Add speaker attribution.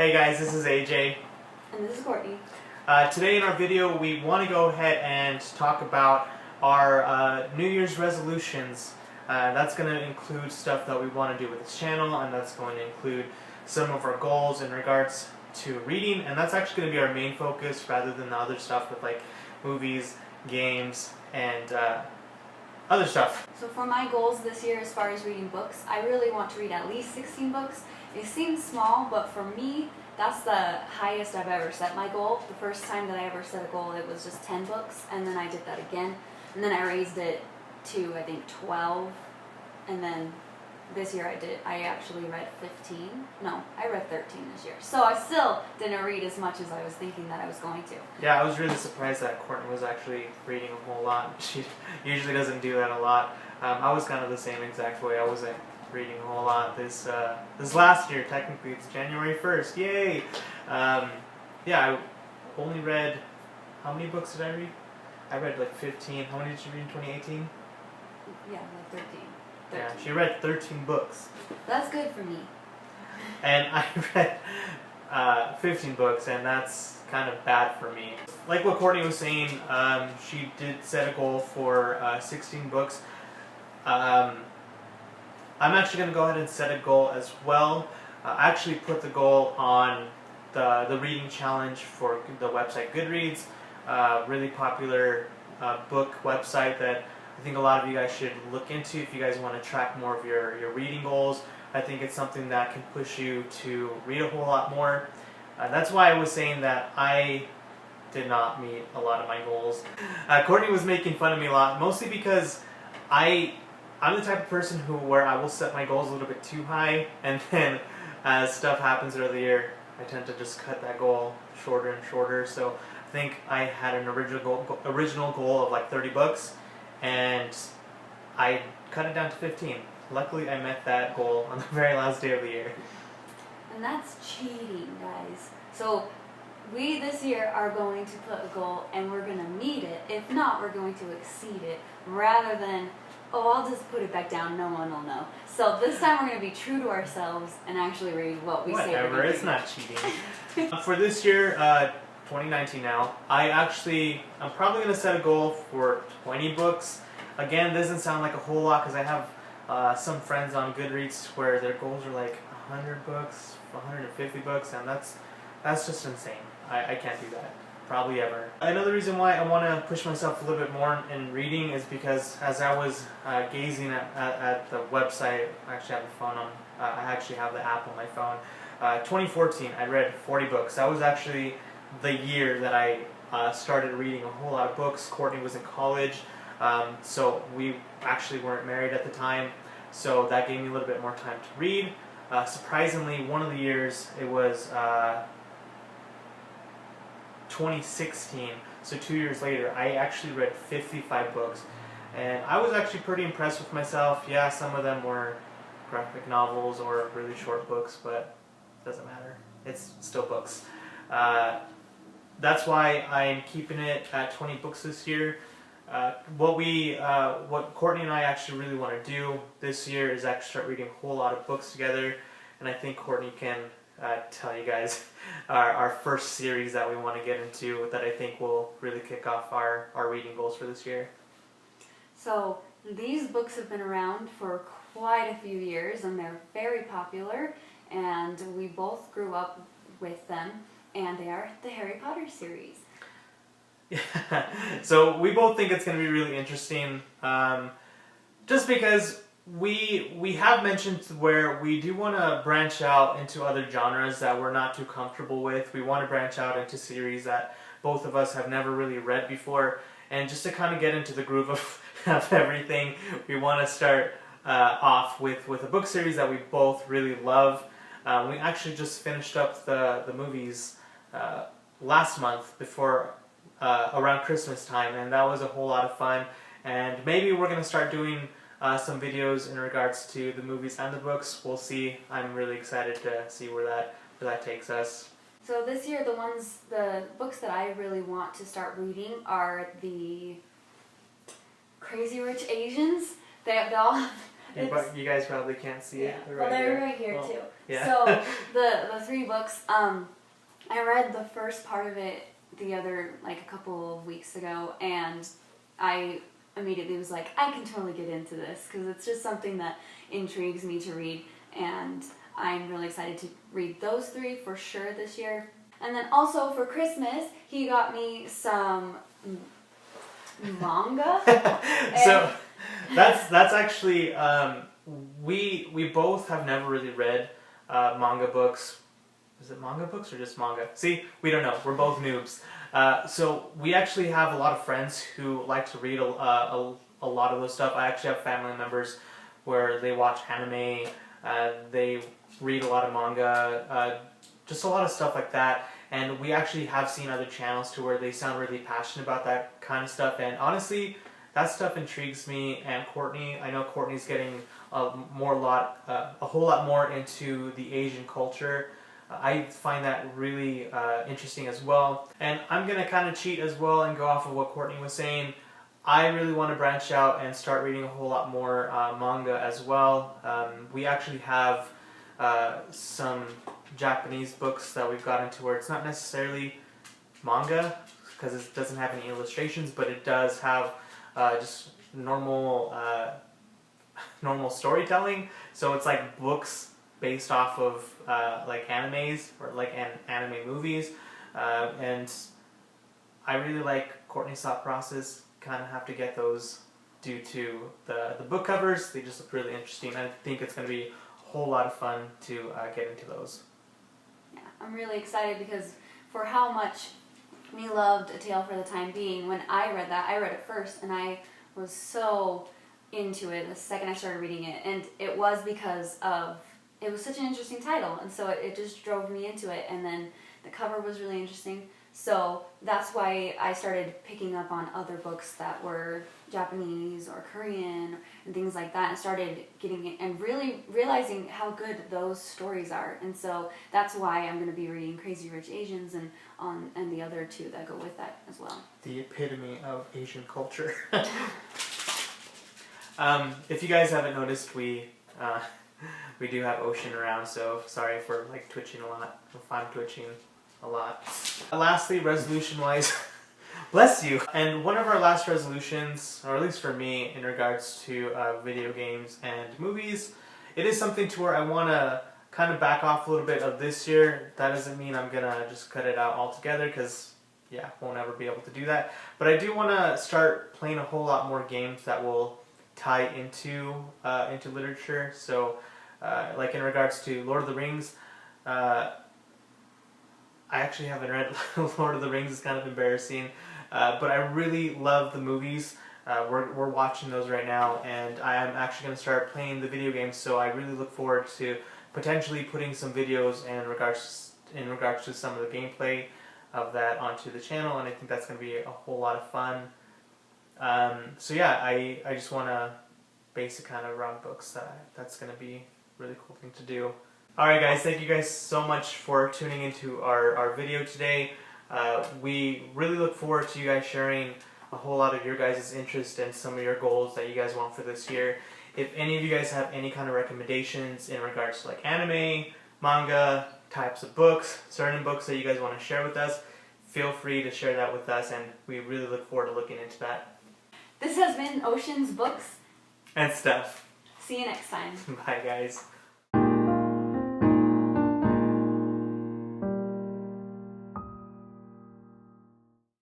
Speaker 1: Hey guys, this is AJ.
Speaker 2: And this is Courtney.
Speaker 1: Today in our video we want to go ahead and talk about our New Year's resolutions. That's going to include stuff that we want to do with this channel, and that's going to include some of our goals in regards to reading, and that's actually going to be our main focus rather than the other stuff with like movies, games, and other stuff.
Speaker 2: So for my goals this year as far as reading books, I really want to read at least 16 books. It seems small, but for me, that's the highest I've ever set my goal. The first time that I ever set a goal, it was just 10 books, and then I did that again. And then I raised it to, I think, 12. And then this year I actually read 15. No, I read 13 this year. So I still didn't read as much as I was thinking that I was going to.
Speaker 1: Yeah, I was really surprised that Courtney was actually reading a whole lot. She usually doesn't do that a lot. I was kind of the same exact way. I wasn't reading a whole lot this last year. Technically it's January 1st, yay! Yeah, I only read, how many books did I read? I read like 15. How many did you read in 2018?
Speaker 2: Yeah, like 13.
Speaker 1: Yeah, she read 13 books.
Speaker 2: That's good for me.
Speaker 1: And I read 15 books, and that's kind of bad for me. Like what Courtney was saying, she did set a goal for 16 books. I'm actually going to go ahead and set a goal as well. I actually put the goal on the reading challenge for the website Goodreads, really popular book website that I think a lot of you guys should look into if you guys want to track more of your reading goals. I think it's something that can push you to read a whole lot more. That's why I was saying that I did not meet a lot of my goals. Courtney was making fun of me a lot, mostly because I'm the type of person where I will set my goals a little bit too high, and then as stuff happens throughout the year, I tend to just cut that goal shorter and shorter. So I think I had an original goal of like 30 books, and I cut it down to 15. Luckily, I met that goal on the very last day of the year.
Speaker 2: And that's cheating, guys. So we this year are going to put a goal and we're going to meet it. If not, we're going to exceed it, rather than, oh, I'll just put it back down, no one will know. So this time we're going to be true to ourselves and actually read what we say we're
Speaker 1: Whatever,
Speaker 2: going to
Speaker 1: it's not cheating. For this year, 2019 now, I'm probably going to set a goal for 20 books. Again, this doesn't sound like a whole lot because I have some friends on Goodreads where their goals are like 100 books, 150 books, and that's just insane. I can't do that. Probably ever. Another reason why I want to push myself a little bit more in reading is because as I was gazing at the website, I actually have the phone on, I actually have the app on my phone. 2014, I read 40 books. That was actually the year that I started reading a whole lot of books. Courtney was in college, so we actually weren't married at the time, so that gave me a little bit more time to read. Surprisingly, one of the years, it was 2016, so 2 years later, I actually read 55 books, and I was actually pretty impressed with myself. Yeah, some of them were graphic novels or really short books, but it doesn't matter. It's still books. That's why I'm keeping it at 20 books this year. What Courtney and I actually really want to do this year is actually start reading a whole lot of books together, and I think Courtney can tell you guys our first series that we want to get into that I think will really kick off our reading goals for this year.
Speaker 2: So these books have been around for quite a few years, and they're very popular, and we both grew up with them, and they are the Harry Potter series.
Speaker 1: Yeah. So we both think it's going to be really interesting, just because we have mentioned where we do want to branch out into other genres that we're not too comfortable with. We want to branch out into series that both of us have never really read before, and just to kind of get into the groove of everything, we want to start off with a book series that we both really love. We actually just finished up the movies last month before around Christmas time, and that was a whole lot of fun. And maybe we're going to start doing some videos in regards to the movies and the books. We'll see. I'm really excited to see where that takes us.
Speaker 2: So this year, the books that I really want to start reading are the Crazy Rich Asians. They all have
Speaker 1: You guys probably can't see it.
Speaker 2: Well, they're right here too.
Speaker 1: Yeah.
Speaker 2: So the 3 books, I read the first part of it a couple of weeks ago, and I immediately was like, I can totally get into this because it's just something that intrigues me to read, and I'm really excited to read those 3 for sure this year. And then also for Christmas, he got me some manga.
Speaker 1: So that's actually we both have never really read manga books. Is it manga books or just manga? See, we don't know. We're both noobs. So we actually have a lot of friends who like to read a lot of those stuff. I actually have family members where they watch anime, they read a lot of manga, just a lot of stuff like that. And we actually have seen other channels to where they sound really passionate about that kind of stuff. And honestly, that stuff intrigues me. And Courtney, I know Courtney's getting a whole lot more into the Asian culture. I find that really interesting as well. And I'm going to kind of cheat as well and go off of what Courtney was saying. I really want to branch out and start reading a whole lot more manga as well. We actually have some Japanese books that we've gotten to where it's not necessarily manga because it doesn't have any illustrations, but it does have just normal storytelling. So it's like books based off of like animes or like anime movies, and I really like Courtney's thought process. Kind of have to get those due to the book covers. They just look really interesting. I think it's going to be a whole lot of fun to get into those.
Speaker 2: Yeah, I'm really excited because for how much we loved A Tale for the Time Being, when I read it first, and I was so into it the second I started reading it, and it was because it was such an interesting title, and so it just drove me into it, and then the cover was really interesting, so that's why I started picking up on other books that were Japanese or Korean and things like that, and started getting it and really realizing how good those stories are, and so that's why I'm going to be reading Crazy Rich Asians and the other 2 that go with that as well.
Speaker 1: The epitome of Asian culture. If you guys haven't noticed, we do have Ocean around, so sorry for like twitching a lot, if I'm twitching a lot. Lastly, resolution-wise, bless you. And one of our last resolutions, or at least for me, in regards to video games and movies, it is something to where I want to kind of back off a little bit of this year. That doesn't mean I'm going to just cut it out altogether, because yeah, won't ever be able to do that. But I do want to start playing a whole lot more games that will tie into literature. So like in regards to Lord of the Rings, I actually haven't read Lord of the Rings. It's kind of embarrassing, but I really love the movies. We're watching those right now, and I am actually going to start playing the video games. So I really look forward to potentially putting some videos in regards to some of the gameplay of that onto the channel, and I think that's going to be a whole lot of fun. So yeah, I just want to basic kind of round books. That's going to be a really cool thing to do. Alright guys, thank you guys so much for tuning into our video today. We really look forward to you guys sharing a whole lot of your guys' interest and some of your goals that you guys want for this year. If any of you guys have any kind of recommendations in regards to like anime, manga, types of books, certain books that you guys want to share with us, feel free to share that with us, and we really look forward to looking into that.
Speaker 2: This has been Ocean's Books
Speaker 1: And stuff.
Speaker 2: See you next time.
Speaker 1: Bye guys.